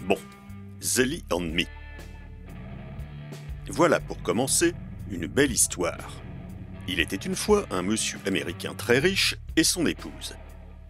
Bon, Zelly and Me. Voilà pour commencer une belle histoire. Il était une fois un monsieur américain très riche et son épouse.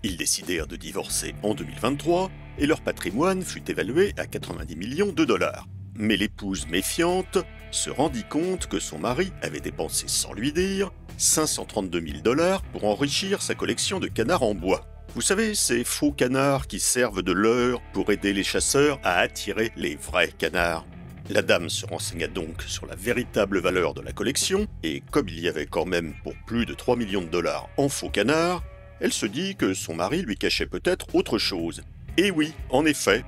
Ils décidèrent de divorcer en 2023 et leur patrimoine fut évalué à 90 millions de dollars. Mais l'épouse méfiante se rendit compte que son mari avait dépensé sans lui dire 532 000 dollars pour enrichir sa collection de canards en bois. Vous savez, ces faux canards qui servent de leurre pour aider les chasseurs à attirer les vrais canards. La dame se renseigna donc sur la véritable valeur de la collection, et comme il y avait quand même pour plus de 3 millions de dollars en faux canards, elle se dit que son mari lui cachait peut-être autre chose. Et oui, en effet,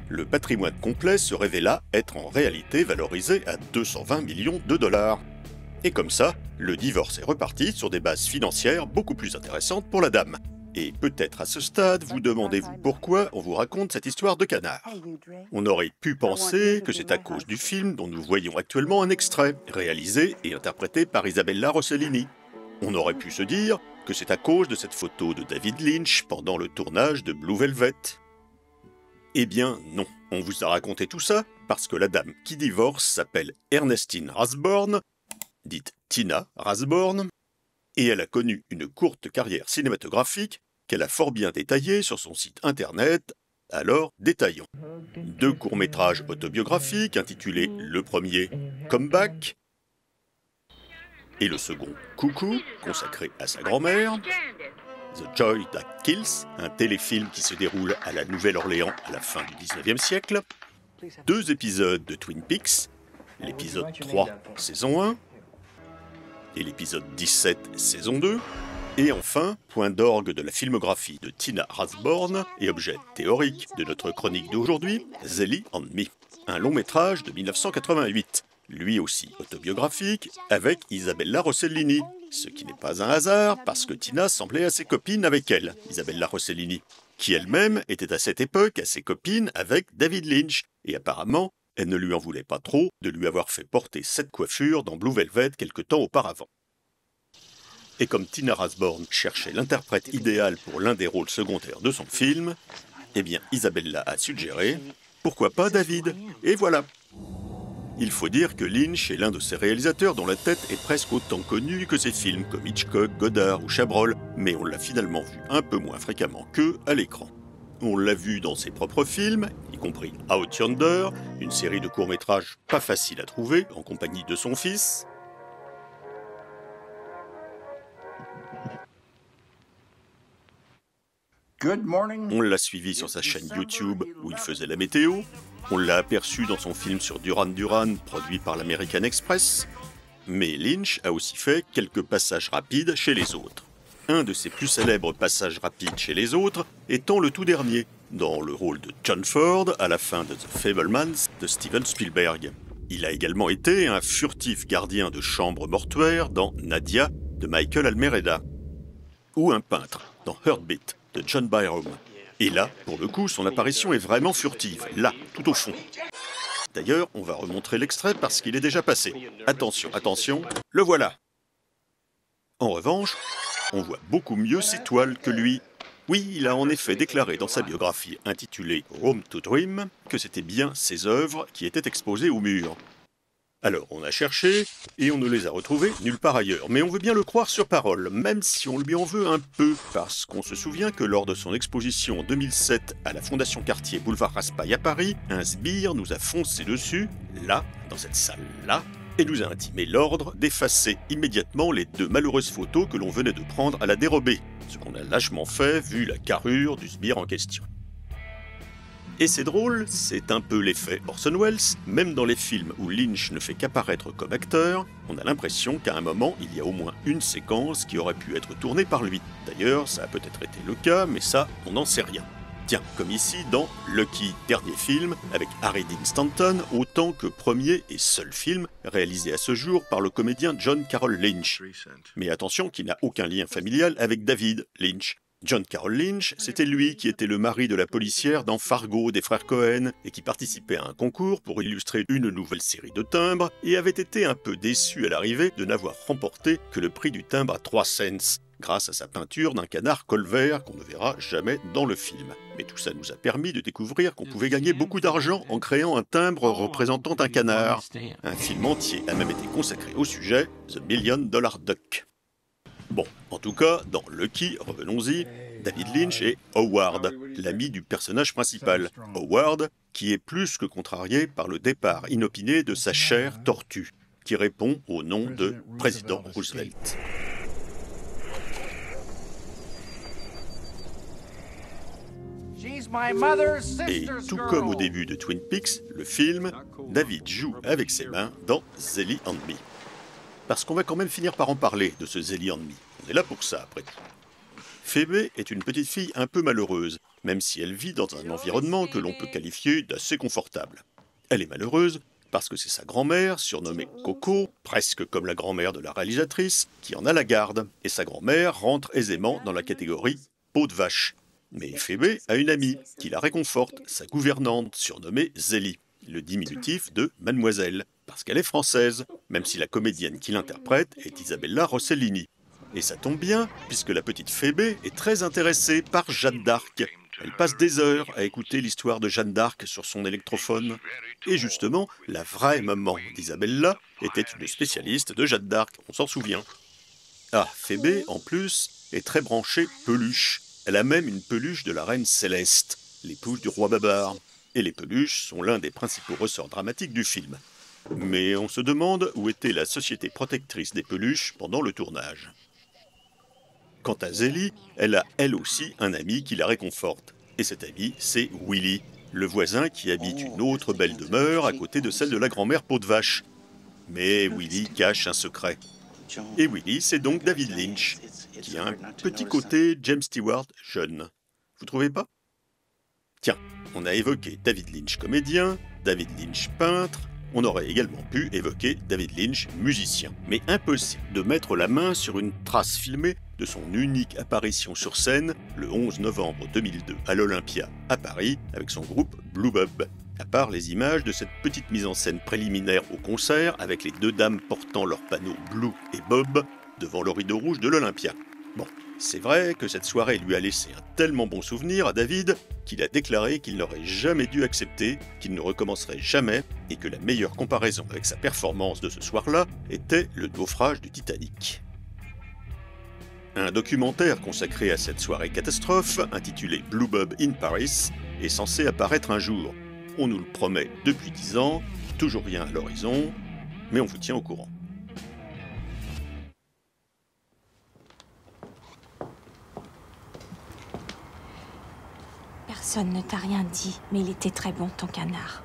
le patrimoine complet se révéla être en réalité valorisé à 220 millions de dollars. Et comme ça, le divorce est reparti sur des bases financières beaucoup plus intéressantes pour la dame. Et peut-être à ce stade, vous demandez-vous pourquoi on vous raconte cette histoire de canard. On aurait pu penser que c'est à cause du film dont nous voyons actuellement un extrait, réalisé et interprété par Isabella Rossellini. On aurait pu se dire que c'est à cause de cette photo de David Lynch pendant le tournage de Blue Velvet. Eh bien non, on vous a raconté tout ça parce que la dame qui divorce s'appelle Ernestine Rasborn, dite Tina Rasborn, et elle a connu une courte carrière cinématographique qu'elle a fort bien détaillée sur son site internet, alors détaillons. 2 courts-métrages autobiographiques intitulés le premier « Comeback » et le second « Coucou » consacré à sa grand-mère, The Joy That Kills, un téléfilm qui se déroule à la Nouvelle-Orléans à la fin du 19e siècle, 2 épisodes de Twin Peaks, l'épisode 3, saison 1, et l'épisode 17, saison 2, et enfin, point d'orgue de la filmographie de Tina Rasborn et objet théorique de notre chronique d'aujourd'hui, Zelly and Me, un long métrage de 1988, lui aussi autobiographique, avec Isabella Rossellini, ce qui n'est pas un hasard parce que Tina semblait assez copine avec elle, Isabella Rossellini, qui elle-même était à cette époque assez copine avec David Lynch, et apparemment, elle ne lui en voulait pas trop de lui avoir fait porter cette coiffure dans Blue Velvet quelque temps auparavant. Et comme Tina Rasborn cherchait l'interprète idéal pour l'un des rôles secondaires de son film, eh bien Isabella a suggéré « Pourquoi pas David ?» Et voilà. Il faut dire que Lynch est l'un de ces réalisateurs dont la tête est presque autant connue que ses films comme Hitchcock, Godard ou Chabrol, mais on l'a finalement vu un peu moins fréquemment qu'eux à l'écran. On l'a vu dans ses propres films, y compris Out Yonder, une série de courts-métrages pas facile à trouver, en compagnie de son fils. On l'a suivi sur sa chaîne YouTube où il faisait la météo. On l'a aperçu dans son film sur Duran Duran, produit par l'American Express. Mais Lynch a aussi fait quelques passages rapides chez les autres. Un de ses plus célèbres passages rapides chez les autres étant le tout dernier, dans le rôle de John Ford à la fin de The Fabelmans de Steven Spielberg. Il a également été un furtif gardien de chambre mortuaire dans Nadia de Michael Almereda, ou un peintre dans Heartbeat de John Byrom. Et là, pour le coup, son apparition est vraiment furtive, là, tout au fond. D'ailleurs, on va remontrer l'extrait parce qu'il est déjà passé. Attention, attention, le voilà. En revanche, on voit beaucoup mieux ses toiles que lui. Oui, il a en effet déclaré dans sa biographie intitulée Room to Dream que c'était bien ses œuvres qui étaient exposées au mur. Alors on a cherché, et on ne les a retrouvées nulle part ailleurs, mais on veut bien le croire sur parole, même si on lui en veut un peu, parce qu'on se souvient que lors de son exposition en 2007 à la Fondation Cartier Boulevard Raspail à Paris, un sbire nous a foncé dessus, là, dans cette salle-là, et nous a intimé l'ordre d'effacer immédiatement les 2 malheureuses photos que l'on venait de prendre à la dérobée, ce qu'on a lâchement fait vu la carrure du sbire en question. Et c'est drôle, c'est un peu l'effet Orson Welles, même dans les films où Lynch ne fait qu'apparaître comme acteur, on a l'impression qu'à un moment il y a au moins une séquence qui aurait pu être tournée par lui. D'ailleurs, ça a peut-être été le cas, mais ça, on n'en sait rien. Tiens, comme ici dans Lucky, dernier film, avec Harry Dean Stanton, autant que premier et seul film réalisé à ce jour par le comédien John Carroll Lynch. Mais attention qu'il n'a aucun lien familial avec David Lynch. John Carroll Lynch, c'était lui qui était le mari de la policière dans Fargo des frères Cohen et qui participait à un concours pour illustrer une nouvelle série de timbres et avait été un peu déçu à l'arrivée de n'avoir remporté que le prix du timbre à 3 cents, grâce à sa peinture d'un canard colvert qu'on ne verra jamais dans le film. Mais tout ça nous a permis de découvrir qu'on pouvait gagner beaucoup d'argent en créant un timbre représentant un canard. Un film entier a même été consacré au sujet, The Million Dollar Duck. Bon, en tout cas, dans Lucky, revenons-y, David Lynch est Howard, l'ami du personnage principal. Howard, qui est plus que contrarié par le départ inopiné de sa chère tortue, qui répond au nom de Président Roosevelt. Et tout comme au début de Twin Peaks, le film, David joue avec ses mains dans Zelly and Me. Parce qu'on va quand même finir par en parler de ce Zelly and Me. On est là pour ça, après tout. Phoebe est une petite fille un peu malheureuse, même si elle vit dans un environnement que l'on peut qualifier d'assez confortable. Elle est malheureuse parce que c'est sa grand-mère, surnommée Coco, presque comme la grand-mère de la réalisatrice, qui en a la garde, et sa grand-mère rentre aisément dans la catégorie peau de vache. Mais Phoebe a une amie qui la réconforte, sa gouvernante, surnommée Zelly, le diminutif de Mademoiselle, parce qu'elle est française, même si la comédienne qui l'interprète est Isabella Rossellini. Et ça tombe bien, puisque la petite Phoebe est très intéressée par Jeanne d'Arc. Elle passe des heures à écouter l'histoire de Jeanne d'Arc sur son électrophone. Et justement, la vraie maman d'Isabella était une spécialiste de Jeanne d'Arc, on s'en souvient. Ah, Phoebe, en plus, est très branchée peluche. Elle a même une peluche de la reine Céleste, l'épouse du roi Babar. Et les peluches sont l'un des principaux ressorts dramatiques du film. Mais on se demande où était la société protectrice des peluches pendant le tournage. Quant à Zelly, elle a elle aussi un ami qui la réconforte. Et cet ami, c'est Willy, le voisin qui habite une autre belle demeure à côté de celle de la grand-mère peau de vache. Mais Willy cache un secret. Et Willy, c'est donc David Lynch, qui a un petit côté James Stewart jeune. Vous trouvez pas? Tiens, on a évoqué David Lynch comédien, David Lynch peintre, on aurait également pu évoquer David Lynch musicien. Mais impossible de mettre la main sur une trace filmée de son unique apparition sur scène le 11 novembre 2002 à l'Olympia, à Paris, avec son groupe Blue Bob. À part les images de cette petite mise en scène préliminaire au concert avec les deux dames portant leurs panneaux Blue et Bob devant le rideau rouge de l'Olympia. Bon, c'est vrai que cette soirée lui a laissé un tellement bon souvenir à David qu'il a déclaré qu'il n'aurait jamais dû accepter, qu'il ne recommencerait jamais et que la meilleure comparaison avec sa performance de ce soir-là était le naufrage du Titanic. Un documentaire consacré à cette soirée catastrophe, intitulé Blue Bob in Paris, est censé apparaître un jour. On nous le promet depuis 10 ans, toujours rien à l'horizon, mais on vous tient au courant. Personne ne t'a rien dit, mais il était très bon ton canard.